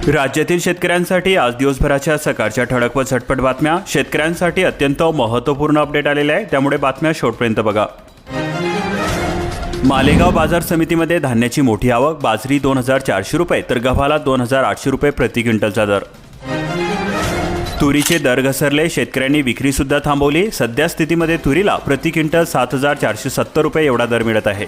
राज्यातील शेतकऱ्यांसाठी आज दिवसभराच्या सकाळच्या ठळक व झटपट बातम्या. शेतकऱ्यांसाठी अत्यंत महत्त्वपूर्ण अपडेट आलेले आहे, त्यामुळे बातम्या शेवटपर्यंत बघा. मालेगाव बाजार समितीमध्ये धान्याची मोठी आवक. बाजरी 2400 रुपये तर गव्हाला 2800 रुपये प्रति क्विंटलचा दर. तुरीचे दर घसरले, शेतकऱ्यांनी विक्री सुद्धा थांबवली. सध्या स्थितीमध्ये तुरीला प्रति क्विंटल 7470 रुपये एवढा दर मिळत आहे.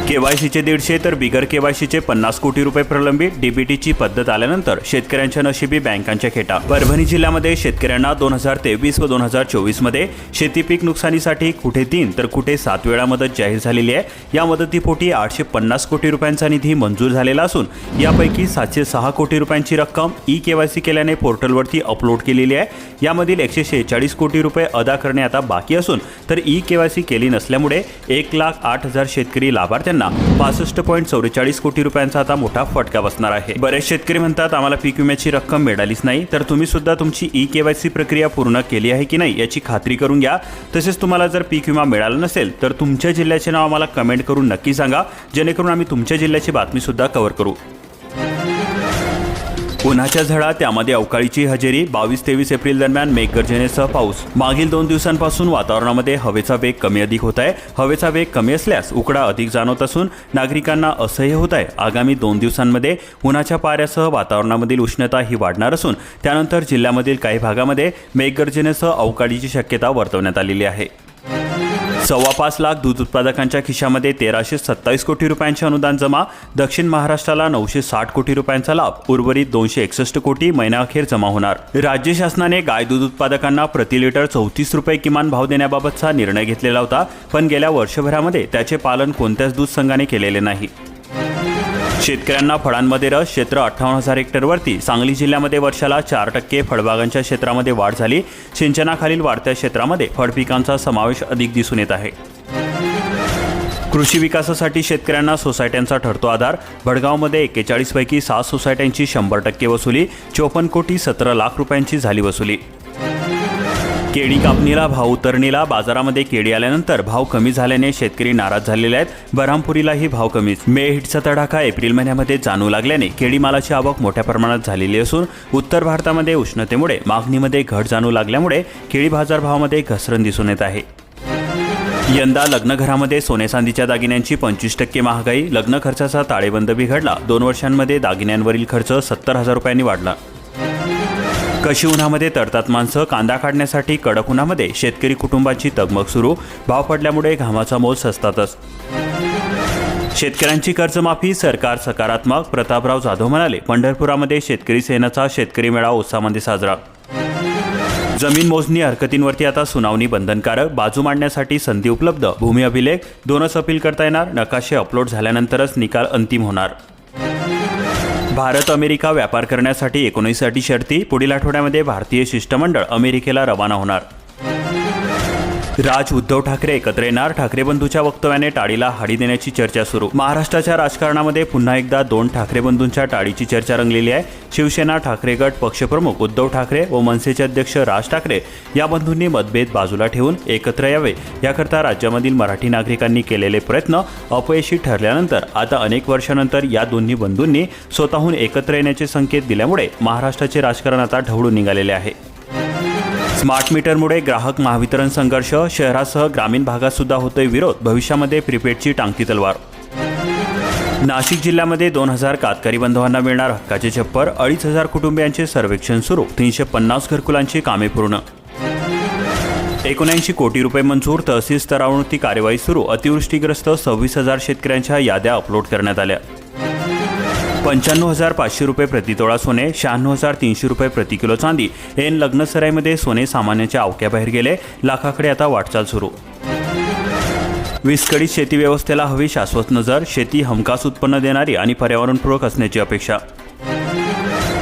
केवायसीचे 150 तर बिगर केवायसीचे 50 कोटी रुपये प्रलंबित. डीबीटीची पद्धत आल्यानंतर शेतकऱ्यांच्या नशिबी बँकांच्या खेटा. परभणी जिल्ह्यामध्ये शेतकऱ्यांना 2023 व 2024 मध्ये शेती पीक नुकसानीसाठी कुठे 3 तर कुठे 7 वेळा मदत जाहीर झालेली आहे. या मदतीपोटी 850 कोटी रुपयांचा निधी मंजूर झालेला असून यापैकी 706 कोटी रुपयांची रक्कम केवायसी केल्याने पोर्टलवरती अपलोड केलेली आहे. यामधील 146 कोटी रुपये अदा करणे आता बाकी असून तर केवायसी केली नसल्यामुळे 1,08,000 शेतकरी लाभार्थ्यांना 65.44 कोटी रुपयांचा आता मोठा फटका बसणार आहे. बरेच शेतकरी म्हणतात आम्हाला पीक विम्याची रक्कम मिळालीच नाही, तर तुम्ही सुद्धा तुमची केवायसी प्रक्रिया पूर्ण केली आहे की नाही याची खात्री करून घ्या. तसेच तुम्हाला जर पीक विमा मिळाला नसेल तर तुमच्या जिल्ह्याचे नाव आम्हाला कमेंट करून नक्की सांगा, जेणेकरून आम्ही तुमच्या जिल्ह्याची बातमी सुद्धा कव्हर करू. उन्हाच्या झळा, त्यामध्ये अवकाळीची हजेरी. 22-23 एप्रिल दरम्यान मेघगर्जनेसह पाऊस. मागील 2 दिवसांपासून वातावरणामध्ये हवेचा वेग कमी अधिक होत आहे. हवेचा वेग कमी असल्यास उकडा अधिक जाणवत असून नागरिकांना असह्य होत आहे. आगामी 2 दिवसांमध्ये उन्हाच्या पाऱ्यासह वातावरणामधील उष्णता ही वाढणार असून त्यानंतर जिल्ह्यामधील काही भागामध्ये मेघगर्जनेसह अवकाळीची शक्यता वर्तवण्यात आलेली आहे. 5.25 लाख दूध उत्पादकांच्या खिशामध्ये 1327 कोटी रुपयांचे अनुदान जमा. दक्षिण महाराष्ट्राला 960 कोटी रुपयांचा लाभ. उर्वरित 261 कोटी महिन्याअखेर जमा होणार. राज्य शासनाने गाय दूध उत्पादकांना प्रति लिटर 34 रुपये किमान भाव देण्याबाबतचा निर्णय घेतलेला होता, पण गेल्या वर्षभरामध्ये त्याचे पालन कोणत्याच दूध संघाने केलेले नाही. शेतकऱ्यांना फळांमध्ये रस. क्षेत्र 58,000 हेक्टरवरती. सांगली जिल्ह्यामध्ये वर्षाला 4% फळबागांच्या क्षेत्रामध्ये वाढ झाली. सिंचनाखालील वाढत्या क्षेत्रामध्ये फळपिकांचा समावेश अधिक दिसून येत आहे. कृषी विकासासाठी शेतकऱ्यांना सोसायट्यांचा ठरतो आधार. भडगावमध्ये 41 पैकी 7 सोसायट्यांची 100% वसुली. 54 कोटी 17 लाख रुपयांची झाली वसुली. केळी कापणीला, भाव उतरणीला. बाजारामध्ये केळी आल्यानंतर भाव कमी झाल्याने शेतकरी नाराज झालेले आहेत. बऱ्हामपुरीलाही भाव कमीच. मे हिटचा तडाखा एप्रिल महिन्यामध्ये जाणवू लागल्याने केळी मालाची आवक मोठ्या प्रमाणात झालेली असून उत्तर भारतामध्ये उष्णतेमुळे मागणीमध्ये घट जाणवू लागल्यामुळे केळी बाजारभावामध्ये घसरण दिसून येत आहे. यंदा लग्नघरामध्ये सोने चांदीच्या दागिन्यांची 25% महागाई. लग्न खर्चाचा ताळेबंद बिघडला. 2 वर्षांमध्ये दागिन्यांवरील खर्च 70,000 रुपयांनी वाढला. कशी उन्हामध्ये तडतात माणसं. कांदा काढण्यासाठी कडक उन्हामध्ये शेतकरी कुटुंबाची तगमग सुरू. भाव पडल्यामुळे घामाचा मोल सस्तातच. शेतकऱ्यांची कर्जमाफी. सरकार सकारात्मक. प्रतापराव जाधव म्हणाले. पंढरपुरामध्ये शेतकरी सेनेचा शेतकरी मेळावा उत्साहामध्ये साजरा. जमीन मोजणी हरकतींवरती आता सुनावणी बंधनकारक. बाजू मांडण्यासाठी संधी उपलब्ध. भूमी अभिलेख 2च अपील करता येणार. नकाशे अपलोड झाल्यानंतरच निकाल अंतिम होणार. भारत अमेरिका व्यापार करण्यासाठी 19 अटी शर्ती. पुढील आठवड्यामध्ये भारतीय शिष्टमंडळ अमेरिकेला रवाना होणार. उद्धव ठाकरे एकत्र येणार. ठाकरे बंधूच्या वक्तव्याने टाळीला हाडी देण्याची चर्चा सुरू. महाराष्ट्राच्या राजकारणामध्ये पुन्हा एकदा 2 ठाकरे बंधूंच्या टाळीची चर्चा रंगलेली आहे. शिवसेना ठाकरे गट पक्षप्रमुख उद्धव ठाकरे व मनसेचे अध्यक्ष राज ठाकरे या बंधूंनी मतभेद बाजूला ठेवून एकत्र यावे याकरता राज्यामधील मराठी नागरिकांनी केलेले प्रयत्न अपयशी ठरल्यानंतर आता अनेक वर्षानंतर या दोन्ही बंधूंनी स्वतःहून एकत्र येण्याचे संकेत दिल्यामुळे महाराष्ट्राचे राजकारण आता ढवळून निघालेले आहे. स्मार्ट मीटरमुळे ग्राहक महावितरण संघर्ष. शहरासह ग्रामीण भागात सुद्धा होतोय विरोध. भविष्यामध्ये प्रीपेडची टांगती तलवार. नाशिक जिल्ह्यामध्ये 2000 कातकरी बांधवांना मिळणार हक्काचे छप्पर. 2,500 कुटुंबियांचे सर्वेक्षण सुरू. 350 घरकुलांची कामे पूर्ण. 79 कोटी रुपये मंजूर. तहसील स्तरावरती कार्यवाही सुरू. अतिवृष्टीग्रस्त 26,000 शेतकऱ्यांच्या याद्या अपलोड करण्यात आल्या. 95,500 रुपये प्रतितोळा सोने. 96,300 रुपये प्रति किलो चांदी. लग्नसराईमध्ये सोने सामान्याच्या आवक्याबाहेर गेले. लाखाकडे आता वाटचाल सुरू. विस्कळीत शेती व्यवस्थेला हवी शाश्वत नजर. शेती हमखास उत्पन्न देणारी आणि पर्यावरणपूरक असण्याची अपेक्षा.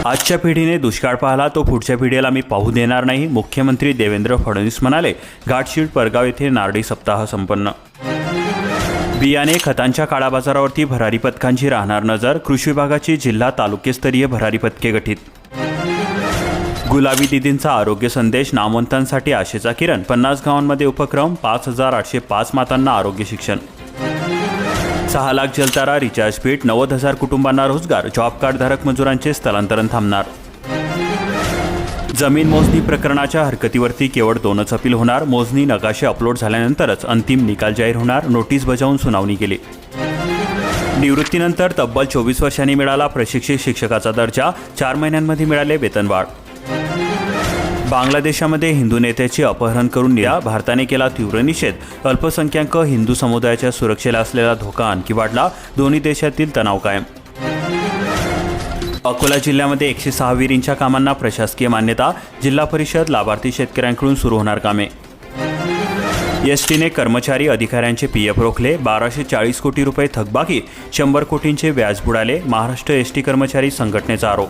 आजच्या पिढीने दुष्काळ पाहिला तो पुढच्या पिढीला मी पाहू देणार नाही. मुख्यमंत्री देवेंद्र फडणवीस म्हणाले. घाटशीळ परगाव येथे नारळी सप्ताह संपन्न. बियाणे खतांच्या काळाबाजारावरती भरारी पथकांची राहणार नजर. कृषी विभागाची जिल्हा तालुकास्तरीय भरारी पथके गठीत. गुलाबी दिदींचा आरोग्य संदेश. नामवंतांसाठी आशेचा किरण. 50 गावांमध्ये उपक्रम. 5,805 मातांना आरोग्य शिक्षण. 6 लाख जलतारा रिचार्ज पीठ, 90,000 कुटुंबांना रोजगार, जॉब कार्ड धारक मजुरांचे स्थलांतरण थांबणार. जमीन मोजणी प्रकरणाच्या हरकतीवरती केवळ 2च अपील होणार. मोजणी नकाशे अपलोड झाल्यानंतरच अंतिम निकाल जाहीर होणार. नोटीस बजावून सुनावणी केली. निवृत्तीनंतर तब्बल 24 वर्षांनी मिळाला प्रशिक्षित शिक्षकाचा दर्जा, 4 महिन्यांमध्ये मिळाले वेतनवाढ. बांगलादेशामध्ये हिंदू नेत्याचे अपहरण करून नेला, भारताने केला तीव्र निषेध. अल्पसंख्याक हिंदू समुदायाच्या सुरक्षेला असलेला धोका आणखी वाढला, दोन्ही देशातील तणाव कायम. अकोला जिल्ह्यामध्ये 106 विहिरींच्या कामांना प्रशासकीय मान्यता, जिल्हा परिषद लाभार्थी शेतकऱ्यांकडून सुरू होणार कामे. एसटीने कर्मचारी अधिकाऱ्यांचे पीएफ रोखले, 1240 कोटी रुपये थकबाकी, 100 कोटींचे व्याज बुडाले, महाराष्ट्र एसटी कर्मचारी संघटनेचा आरोप.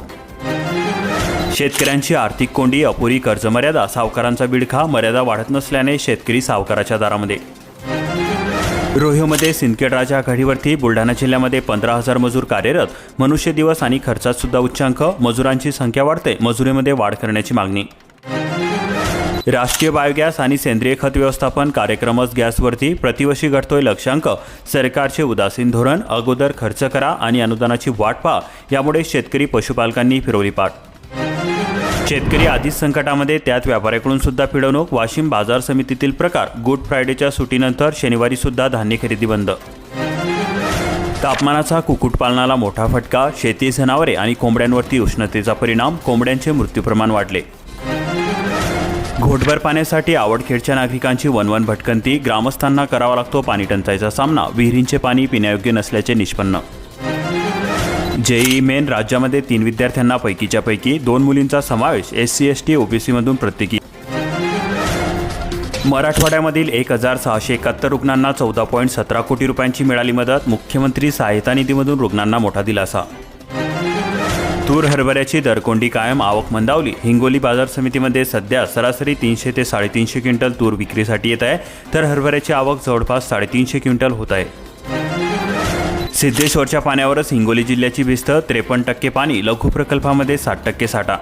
शेतकऱ्यांची आर्थिक कोंडी, अपुरी कर्जमर्यादा, सावकारांचा बिडखा, मर्यादा वाढत नसल्याने शेतकरी सावकाराच्या दारामध्ये. रोह्योमध्ये सिंदखेड राजा आघाडीवरती, बुलढाणा जिल्ह्यामध्ये 15,000 मजूर कार्यरत, मनुष्य दिवस आणि खर्चात सुद्धा उच्चांक, मजुरांची संख्या वाढते, मजुरीमध्ये वाढ करण्याची मागणी. राष्ट्रीय बायोगॅस आणि सेंद्रिय खत व्यवस्थापन कार्यक्रमच गॅसवरती, प्रतिवर्षी घटतोय लक्ष्यांक, सरकारचे उदासीन धोरण, अगोदर खर्च करा आणि अनुदानाची वाट पहा, यामुळे शेतकरी पशुपालकांनी फिरवली पाठ. शेतकरी आधीच संकटामध्ये, त्यात व्यापाऱ्याकडून सुद्धा पिडवणूक. वाशिम बाजार समितीतील प्रकार, गुड फ्रायडेच्या सुट्टीनंतर शनिवारी सुद्धा धान्य खरेदी बंद. तापमानाचा कुक्कुटपालनाला मोठा फटका, शेती, जनावरे आणि कोंबड्यांवरती उष्णतेचा परिणाम, कोंबड्यांचे मृत्यू प्रमाण वाढले. घोटभर पाण्यासाठी आवडखेडच्या नागरिकांची वनवन भटकंती, ग्रामस्थांना करावा लागतो पाणी टंचाईचा सामना, विहिरींचे पाणी पिण्यायोग्य नसल्याचे निष्पन्न. जेईई मेन, राज्यामध्ये 3 विद्यार्थ्यांना पैकीच्या पैकी 2 मुलींचा समावेश, SC ST OBCमधून प्रत्येकी. मराठवाड्यामधील 1,671 रुग्णांना 14.17 कोटी रुपयांची मिळाली मदत, मुख्यमंत्री सहायता निधीमधून रुग्णांना मोठा दिलासा. तूर हरभऱ्याची दरकोंडी कायम, आवक मंदावली. हिंगोली बाजार समितीमध्ये सध्या सरासरी 300 ते 350 क्विंटल तूर विक्रीसाठी येत आहे, तर हरभऱ्याची आवक जवळपास 350 क्विंटल होत आहे. सिद्धेश्वरच्या पाण्यावरच हिंगोली जिल्ह्याची भिस्त, 53% पाणी, लघु प्रकल्पामध्ये 60% साठा.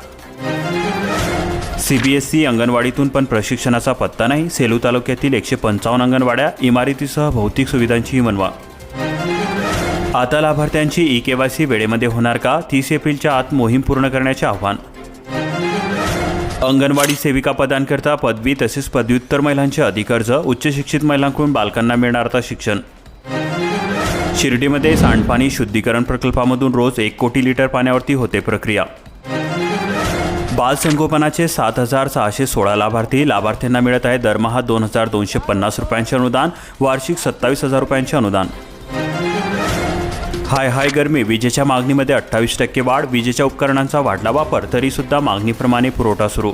CBSE अंगणवाडीतून पण प्रशिक्षणाचा पत्ता नाही, सेलू तालुक्यातील 155 अंगणवाड्या, इमारतीसह भौतिक सुविधांचीही मनवा. आता लाभार्थ्यांची eKYC वेळेमध्ये होणार का? 30 एप्रिलच्या आत मोहीम पूर्ण करण्याचे आव्हान. अंगणवाडी सेविका पदांकरता पदवी तसेच पदव्युत्तर महिलांचे अधिक अर्ज, उच्च शिक्षित महिलांकडून बालकांना मिळणार आता शिक्षण. शिर्डीमध्ये सांडपाणी शुद्धीकरण प्रकल्पामधून रोज 1 कोटी लिटर पाण्यावरती होते प्रक्रिया. बालसंगोपनाचे 7,616 लाभार्थी, लाभार्थ्यांना मिळत आहे दरमहा 2,250 रुपयांचे अनुदान, वार्षिक 27,000 रुपयांचे अनुदान. हाय गरमी, विजेच्या मागणीमध्ये 28% वाढ, विजेच्या उपकरणांचा वाढला वापर, तरीसुद्धा मागणीप्रमाणे पुरवठा सुरू.